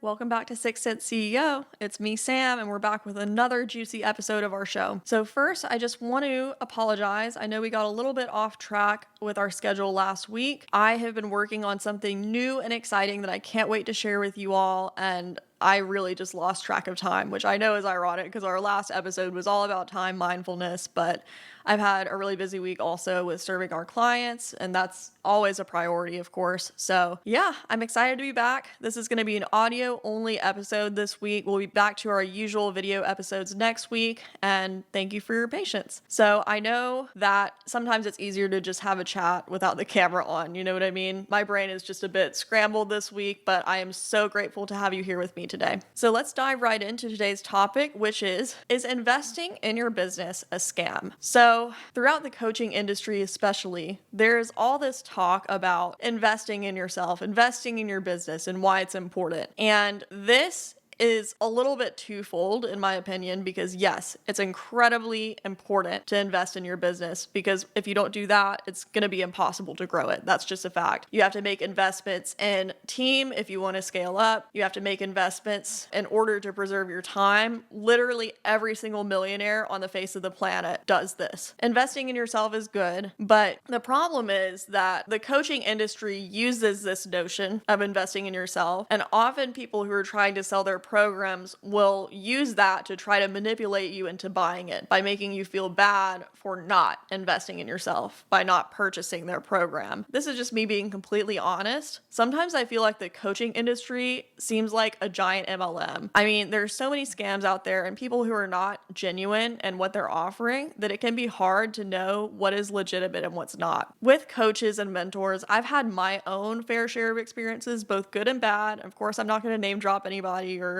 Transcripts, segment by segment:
Welcome back to Six Cent CEO. It's me, Sam, and we're back with another juicy episode of our show. So first, I just want to apologize. I know we got a little bit off track with our schedule last week. I have been working on something new and exciting that I can't wait to share with you all, and I really just lost track of time, which I know is ironic because our last episode was all about time mindfulness, but I've had a really busy week also with serving our clients, and that's always a priority, of course. So yeah, I'm excited to be back. This is going to be an audio only episode this week. We'll be back to our usual video episodes next week, and thank you for your patience. So I know that sometimes it's easier to just have a chat without the camera on, you know what I mean? My brain is just a bit scrambled this week, but I am so grateful to have you here with me today. So let's dive right into today's topic, which is investing in your business a scam? So throughout the coaching industry especially, there's all this talk about investing in yourself, investing in your business, and why it's important. And this is a little bit twofold in my opinion, because yes, it's incredibly important to invest in your business, because if you don't do that, it's going to be impossible to grow it. That's just a fact. You have to make investments in team if you want to scale up. You have to make investments in order to preserve your time. Literally every single millionaire on the face of the planet does this. Investing in yourself is good, but the problem is that the coaching industry uses this notion of investing in yourself, and often people who are trying to sell their programs will use that to try to manipulate you into buying it by making you feel bad for not investing in yourself, by not purchasing their program. This is just me being completely honest. Sometimes I feel like the coaching industry seems like a giant MLM. I mean, there's so many scams out there and people who are not genuine in what they're offering that it can be hard to know what is legitimate and what's not. With coaches and mentors, I've had my own fair share of experiences, both good and bad. Of course, I'm not going to name drop anybody or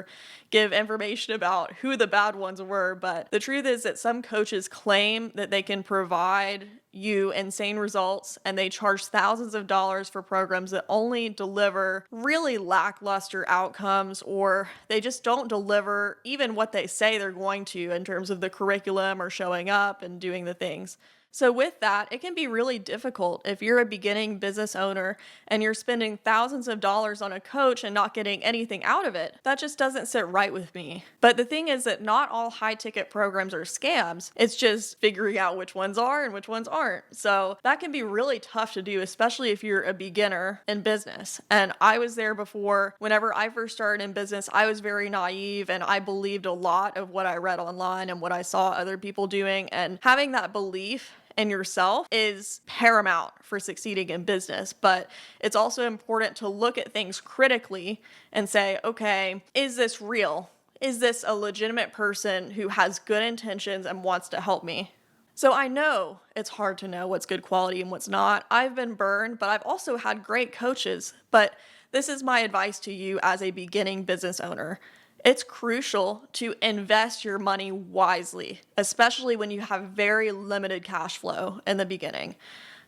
give information about who the bad ones were, but the truth is that some coaches claim that they can provide you insane results, and they charge thousands of dollars for programs that only deliver really lackluster outcomes, or they just don't deliver even what they say they're going to in terms of the curriculum or showing up and doing the things. So with that, it can be really difficult if you're a beginning business owner and you're spending thousands of dollars on a coach and not getting anything out of it. That just doesn't sit right with me. But the thing is that not all high ticket programs are scams. It's just figuring out which ones are and which ones aren't. So that can be really tough to do, especially if you're a beginner in business. And I was there before. Whenever I first started in business, I was very naive and I believed a lot of what I read online and what I saw other people doing. And having that belief in yourself is paramount for succeeding in business, but it's also important to look at things critically and say, okay, is this real? Is this a legitimate person who has good intentions and wants to help me? So I know it's hard to know what's good quality and what's not. I've been burned, but I've also had great coaches. But this is my advice to you as a beginning business owner. It's crucial to invest your money wisely, especially when you have very limited cash flow in the beginning.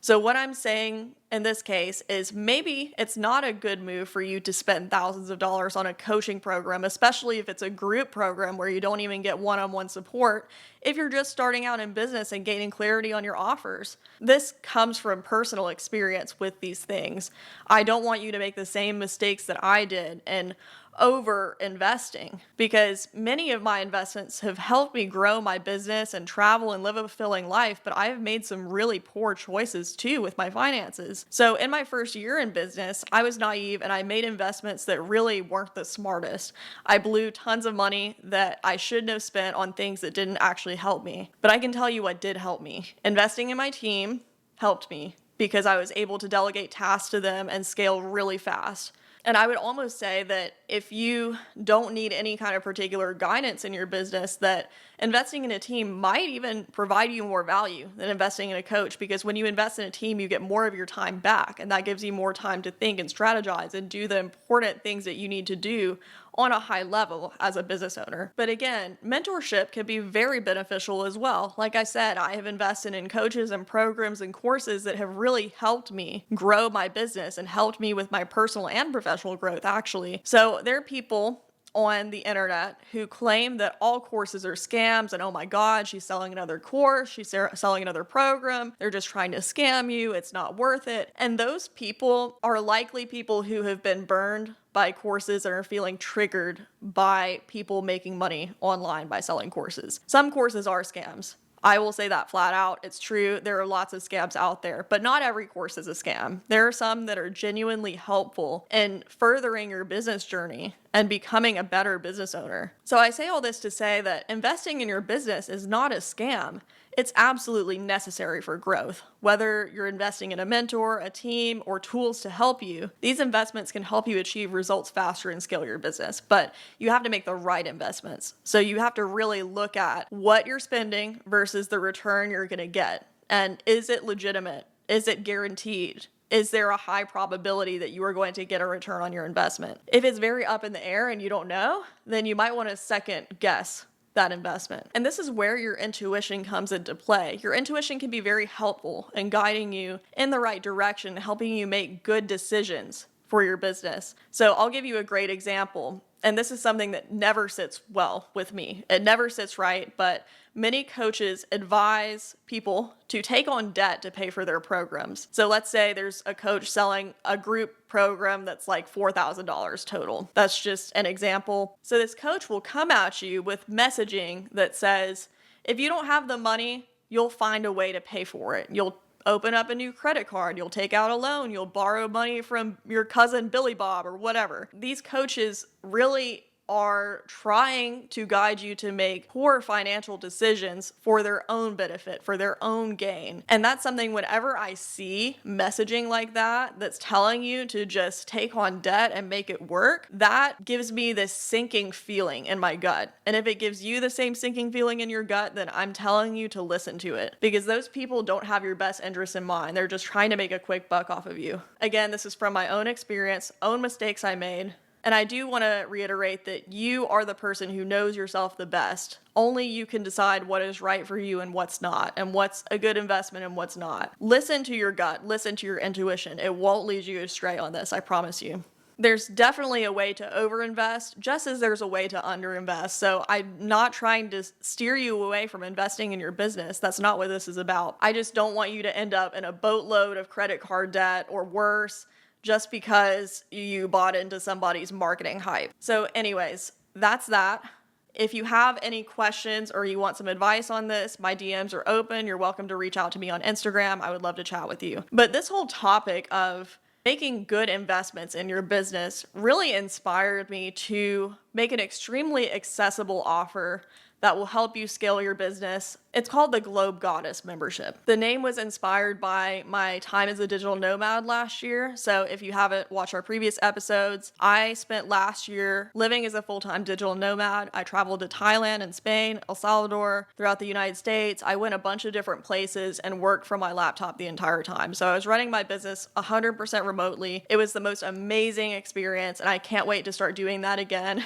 So what I'm saying in this case is maybe it's not a good move for you to spend thousands of dollars on a coaching program, especially if it's a group program where you don't even get one-on-one support if you're just starting out in business and gaining clarity on your offers. This comes from personal experience with these things. I don't want you to make the same mistakes that I did and over investing, because many of my investments have helped me grow my business and travel and live a fulfilling life, but I have made some really poor choices too with my finances. So in my first year in business, I was naive and I made investments that really weren't the smartest. I blew tons of money that I shouldn't have spent on things that didn't actually help me. But I can tell you what did help me. Investing in my team helped me because I was able to delegate tasks to them and scale really fast. And I would almost say that if you don't need any kind of particular guidance in your business, that investing in a team might even provide you more value than investing in a coach, because when you invest in a team, you get more of your time back, and that gives you more time to think and strategize and do the important things that you need to do on a high level as a business owner. But again, mentorship can be very beneficial as well. Like I said, I have invested in coaches and programs and courses that have really helped me grow my business and helped me with my personal and professional growth, actually. So there are people on the internet who claim that all courses are scams and, oh my God, she's selling another course, she's selling another program, they're just trying to scam you, it's not worth it. And those people are likely people who have been burned by courses and are feeling triggered by people making money online by selling courses. Some courses are scams. I will say that flat out. It's true. There are lots of scams out there, but not every course is a scam. There are some that are genuinely helpful in furthering your business journey and becoming a better business owner. So I say all this to say that investing in your business is not a scam. It's absolutely necessary for growth. Whether you're investing in a mentor, a team, or tools to help you, these investments can help you achieve results faster and scale your business. But you have to make the right investments. So you have to really look at what you're spending versus the return you're going to get. And is it legitimate? Is it guaranteed? Is there a high probability that you are going to get a return on your investment? If it's very up in the air and you don't know, then you might want to second guess that investment. And this is where your intuition comes into play. Your intuition can be very helpful in guiding you in the right direction, helping you make good decisions for your business. So I'll give you a great example. And this is something that never sits well with me. It never sits right, but many coaches advise people to take on debt to pay for their programs. So let's say there's a coach selling a group program that's like $4,000 total. That's just an example. So this coach will come at you with messaging that says, if you don't have the money, you'll find a way to pay for it. You'll open up a new credit card, you'll take out a loan, you'll borrow money from your cousin Billy Bob or whatever. These coaches really are trying to guide you to make poor financial decisions for their own benefit, for their own gain. And that's something whenever I see messaging like that, that's telling you to just take on debt and make it work, that gives me this sinking feeling in my gut. And if it gives you the same sinking feeling in your gut, then I'm telling you to listen to it, because those people don't have your best interests in mind. They're just trying to make a quick buck off of you. Again, this is from my own experience, own mistakes I made. And I do want to reiterate that you are the person who knows yourself the best. Only you can decide what is right for you and what's not, and what's a good investment and what's not. Listen to your gut, listen to your intuition. It won't lead you astray on this, I promise you. There's definitely a way to overinvest, just as there's a way to underinvest. So I'm not trying to steer you away from investing in your business. That's not what this is about. I just don't want you to end up in a boatload of credit card debt or worse, just because you bought into somebody's marketing hype. So anyways, that's that. If you have any questions or you want some advice on this, my DMs are open. You're welcome to reach out to me on Instagram. I would love to chat with you. But this whole topic of making good investments in your business really inspired me to make an extremely accessible offer that will help you scale your business. It's called the Globe Goddess membership. The name was inspired by my time as a digital nomad last year. So if you haven't watched our previous episodes, I spent last year living as a full-time digital nomad. I traveled to Thailand and Spain, El Salvador, throughout the United States. I went a bunch of different places and worked from my laptop the entire time. So I was running my business 100% remotely. It was the most amazing experience, and I can't wait to start doing that again.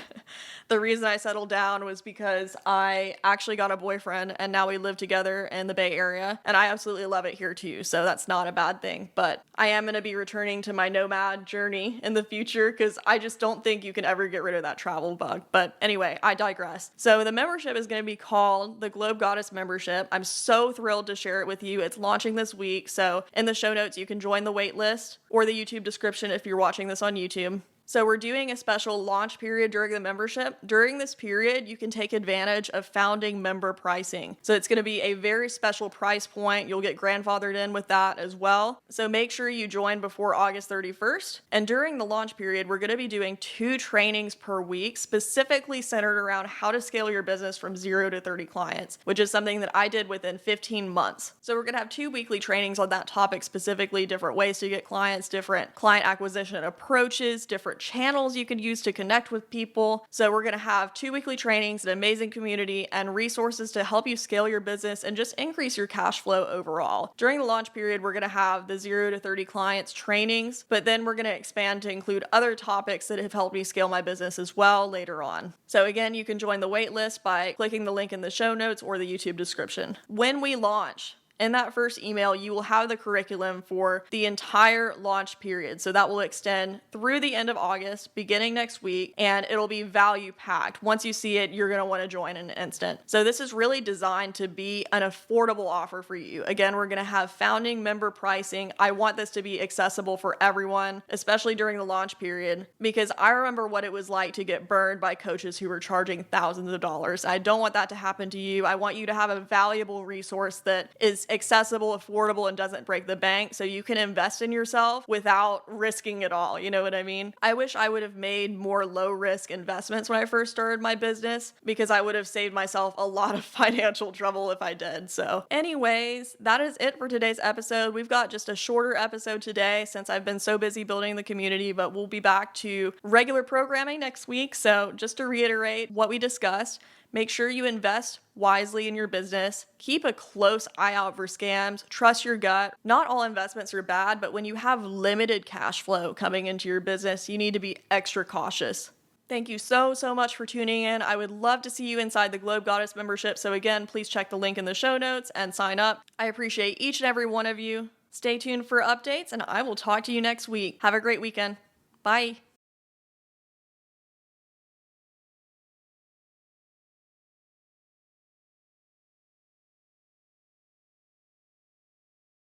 The reason I settled down was because I actually got a boyfriend, and now we live together in the Bay Area, and I absolutely love it here too, so that's not a bad thing. But I am going to be returning to my nomad journey in the future, because I just don't think you can ever get rid of that travel bug. But anyway, I digress. So the membership is going to be called the Globe Goddess membership. I'm so thrilled to share it with you. It's launching this week, so in the show notes you can join the wait list, or the YouTube description if you're watching this on YouTube. So we're doing a special launch period during the membership. During this period, you can take advantage of founding member pricing. So it's going to be a very special price point. You'll get grandfathered in with that as well. So make sure you join before August 31st. And during the launch period, we're going to be doing 2 trainings per week, specifically centered around how to scale your business from 0 to 30 clients, which is something that I did within 15 months. So we're going to have 2 weekly trainings on that topic, specifically different ways to get clients, different client acquisition approaches, different channels you can use to connect with people. So we're going to have 2 weekly trainings, an amazing community, and resources to help you scale your business and just increase your cash flow overall. During the launch period, we're going to have the 0 to 30 clients trainings, but then we're going to expand to include other topics that have helped me scale my business as well later on. So again, you can join the wait list by clicking the link in the show notes or the YouTube description. When we launch, In that first email, you will have the curriculum for the entire launch period. So that will extend through the end of August, beginning next week, and it'll be value packed. Once you see it, you're going to want to join in an instant. So this is really designed to be an affordable offer for you. Again, we're going to have founding member pricing. I want this to be accessible for everyone, especially during the launch period, because I remember what it was like to get burned by coaches who were charging thousands of dollars. I don't want that to happen to you. I want you to have a valuable resource that is accessible, affordable, and doesn't break the bank, so you can invest in yourself without risking it all. You know what I mean? I wish I would have made more low risk investments when I first started my business, because I would have saved myself a lot of financial trouble if I did. So anyways, that is it for today's episode. We've got just a shorter episode today since I've been so busy building the community, but we'll be back to regular programming next week. So just to reiterate what we discussed, make sure you invest wisely in your business. Keep a close eye out for scams. Trust your gut. Not all investments are bad, but when you have limited cash flow coming into your business, you need to be extra cautious. Thank you so much for tuning in. I would love to see you inside the Globe Goddess membership. So again, please check the link in the show notes and sign up. I appreciate each and every one of you. Stay tuned for updates, and I will talk to you next week. Have a great weekend. Bye.